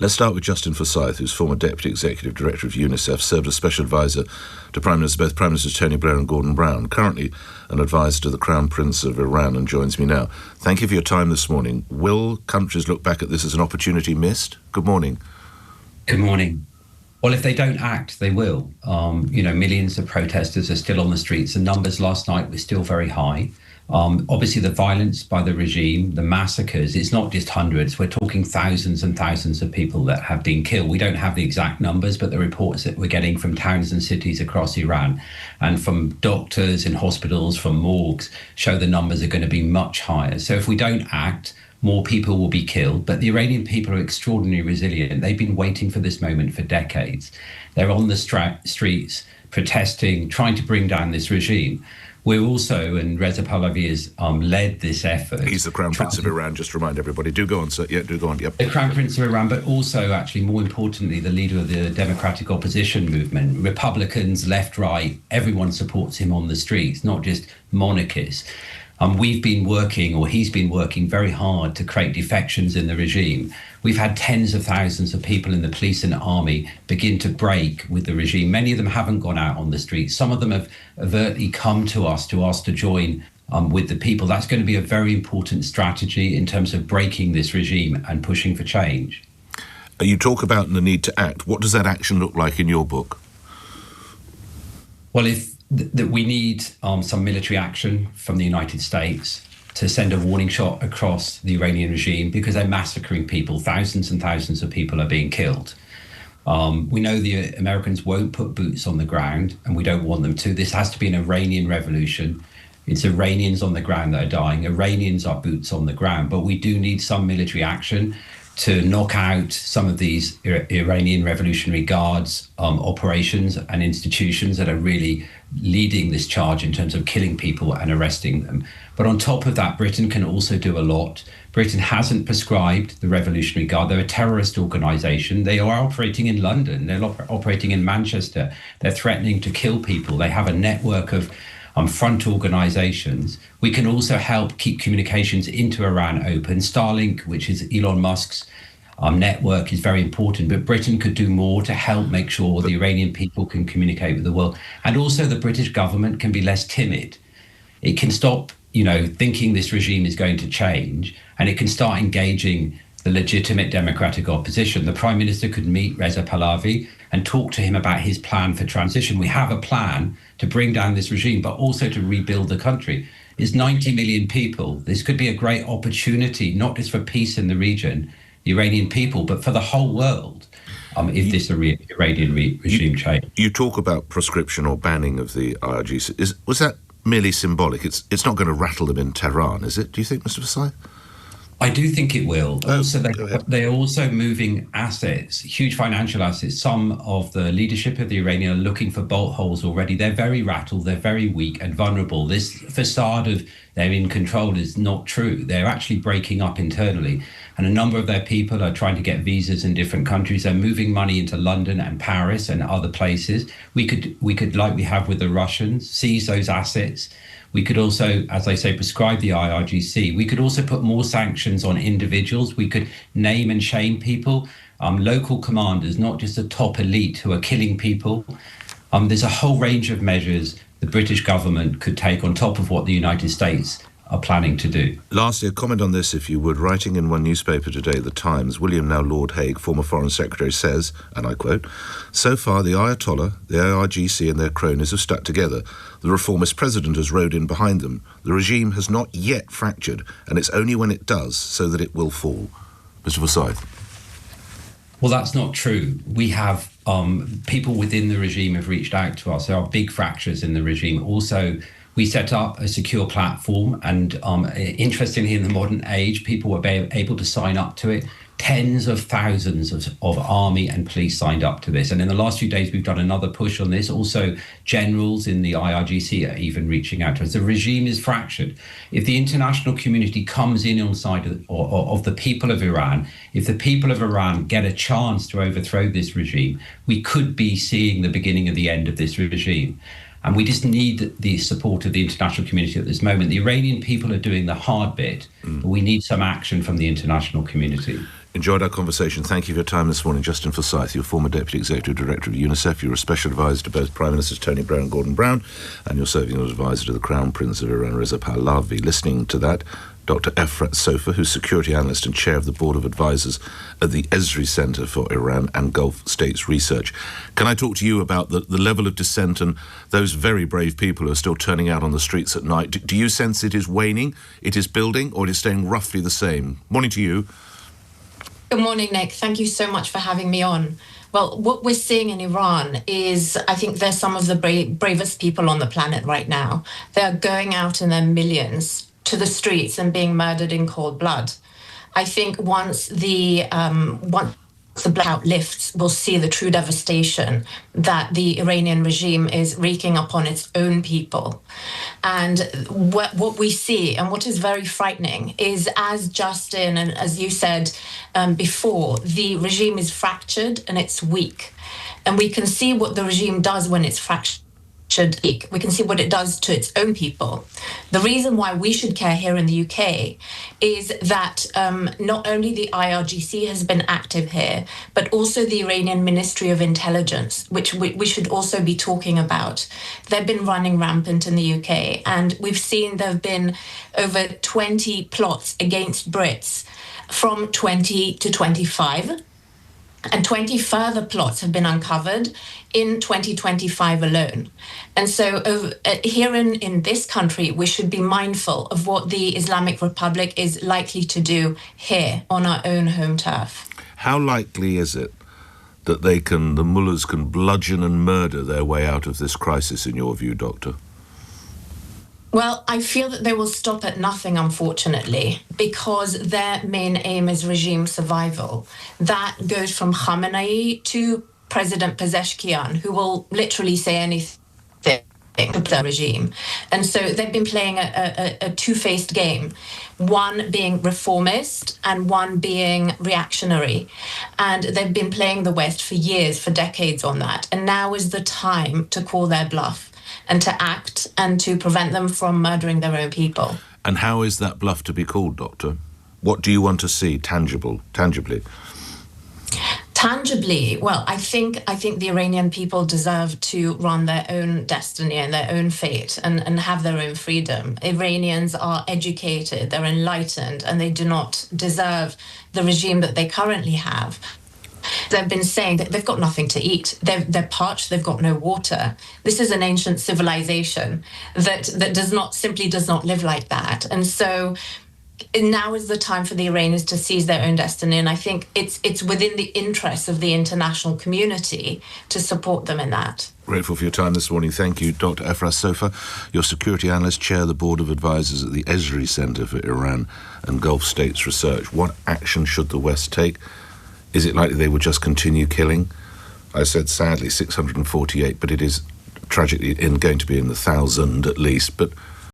Let's start with Justin Forsyth, who's former Deputy Executive Director of UNICEF, served as Special Advisor to both Prime Ministers Tony Blair and Gordon Brown, currently an advisor to the Crown Prince of Iran, and joins me now. Thank you for your time this morning. Will countries look back at this as an opportunity missed? Good morning. Good morning. Well, if they don't act, they will. Millions of protesters are still on the streets. The numbers last night were still very high. Obviously, the violence by the regime, the massacres, it's not just hundreds. We're talking thousands and thousands of people that have been killed. We don't have the exact numbers, but the reports that we're getting from towns and cities across Iran and from doctors in hospitals, from morgues, show the numbers are going to be much higher. So if we don't act, more people will be killed. But the Iranian people are extraordinarily resilient. They've been waiting for this moment for decades. They're on the streets, protesting, trying to bring down this regime. We're also, and Reza Pahlavi has led this effort. He's the Crown Prince of Iran, just to remind everybody. Do go on, sir. Yeah, do go on. Yep. The Crown Prince of Iran, but also, actually, more importantly, the leader of the democratic opposition movement. Republicans, left, right, everyone supports him on the streets, not just monarchists. We've been working, or he's been working very hard to create defections in the regime. We've had tens of thousands of people in the police and army begin to break with the regime. Many of them haven't gone out on the streets. Some of them have overtly come to us to ask to join with the people. That's going to be a very important strategy in terms of breaking this regime and pushing for change. You talk about the need to act. What does that action look like in your book? Well, that we need some military action from the United States to send a warning shot across the Iranian regime, because they're massacring people. Thousands and thousands of people are being killed. We know the Americans won't put boots on the ground, and we don't want them to. This has to be an Iranian revolution. It's Iranians on the ground that are dying. Iranians are boots on the ground, but we do need some military action to knock out some of these Iranian Revolutionary Guards operations and institutions that are really leading this charge in terms of killing people and arresting them. But on top of that, Britain can also do a lot. Britain hasn't prescribed the Revolutionary Guard. They're a terrorist organisation. They are operating in London. They're operating in Manchester. They're threatening to kill people. They have a network of front organisations. We can also help keep communications into Iran open. Starlink, which is Elon Musk's network, is very important, but Britain could do more to help make sure the Iranian people can communicate with the world. And also the British government can be less timid. It can stop, thinking this regime is going to change, and it can start engaging the legitimate democratic opposition. The Prime Minister could meet Reza Pahlavi and talk to him about his plan for transition. We have a plan to bring down this regime, but also to rebuild the country. It's 90 million people. This could be a great opportunity, not just for peace in the region, the Iranian people, but for the whole world, if this Iranian regime change. You talk about proscription or banning of the IRGC. Was that merely symbolic? It's not going to rattle them in Tehran, is it? Do you think, Mr. Forsyth? I do think it will. Also, they're also moving assets, huge financial assets. Some of the leadership of the Iranian are looking for bolt holes already. They're very rattled, they're very weak and vulnerable. This facade of they're in control is not true. They're actually breaking up internally. And a number of their people are trying to get visas in different countries. They're moving money into London and Paris and other places. We could, like we have with the Russians, seize those assets. We could also, as I say, prescribe the IRGC. We could also put more sanctions on individuals. We could name and shame people, local commanders, not just the top elite who are killing people. There's a whole range of measures the British government could take on top of what the United States are planning to do. Lastly, a comment on this, if you would. Writing in one newspaper today, The Times, William, now Lord Hague, former Foreign Secretary, says, and I quote, "So far the Ayatollah, the IRGC and their cronies have stuck together. The reformist president has rode in behind them. The regime has not yet fractured, and it's only when it does so that it will fall." Mr. Forsyth. Well, that's not true. We have people within the regime have reached out to us. There are big fractures in the regime. Also, we set up a secure platform, and interestingly, in the modern age, people were able to sign up to it. Tens of thousands of army and police signed up to this. And in the last few days, we've done another push on this. Also, generals in the IRGC are even reaching out to us. The regime is fractured. If the international community comes in on side of the people of Iran, if the people of Iran get a chance to overthrow this regime, we could be seeing the beginning of the end of this regime. And we just need the support of the international community at this moment. The Iranian people are doing the hard bit, but we need some action from the international community. Enjoyed our conversation. Thank you for your time this morning. Justin Forsyth, your former Deputy Executive Director of UNICEF. You're a Special Advisor to both Prime Ministers Tony Blair and Gordon Brown, and you're serving as Advisor to the Crown Prince of Iran, Reza Pahlavi. Listening to that, Dr Efrat Sopher, who's Security Analyst and Chair of the Board of Advisors at the Ezri Centre for Iran and Gulf States Research. Can I talk to you about the level of dissent and those very brave people who are still turning out on the streets at night? Do you sense it is waning, it is building, or it is staying roughly the same? Morning to you. Good morning, Nick. Thank you so much for having me on. Well, what we're seeing in Iran is, I think they're some of the bravest people on the planet right now. They're going out in their millions to the streets and being murdered in cold blood. I think once the blackout lifts, we'll see the true devastation that the Iranian regime is wreaking upon its own people. And what we see, and what is very frightening, is, as Justin and as you said before, the regime is fractured and it's weak. And we can see what the regime does when it's fractured. We can see what it does to its own people. The reason why we should care here in the UK is that not only the IRGC has been active here, but also the Iranian Ministry of Intelligence, which we should also be talking about. They've been running rampant in the UK, and we've seen there have been over 20 plots against Brits from 20 to 25. And 20 further plots have been uncovered in 2025 alone. And so here in this country, we should be mindful of what the Islamic Republic is likely to do here on our own home turf. How likely is it that the mullahs can bludgeon and murder their way out of this crisis, in your view, Doctor? Well, I feel that they will stop at nothing, unfortunately, because their main aim is regime survival. That goes from Khamenei to President Pezeshkian, who will literally say anything to the regime. And so they've been playing a two-faced game, one being reformist and one being reactionary. And they've been playing the West for years, for decades on that. And now is the time to call their bluff and to act and to prevent them from murdering their own people. And how is that bluff to be called, Doctor? What do you want to see tangibly? Tangibly, well, I think the Iranian people deserve to run their own destiny and their own fate and have their own freedom. Iranians are educated, they're enlightened, and they do not deserve the regime that they currently have. They've been saying that they've got nothing to eat. They're parched. They've got no water. This is an ancient civilization that does not live like that. And so now is the time for the Iranians to seize their own destiny. And I think it's within the interests of the international community to support them in that. Grateful for your time this morning. Thank you, Dr Efrat Sopher. You're Security Analyst, Chair of the Board of Advisors at the Ezri Centre for Iran and Gulf States Research. What action should the West take? Is it likely they will just continue killing? I said, sadly, 648, but it is tragically going to be in the 1,000 at least. But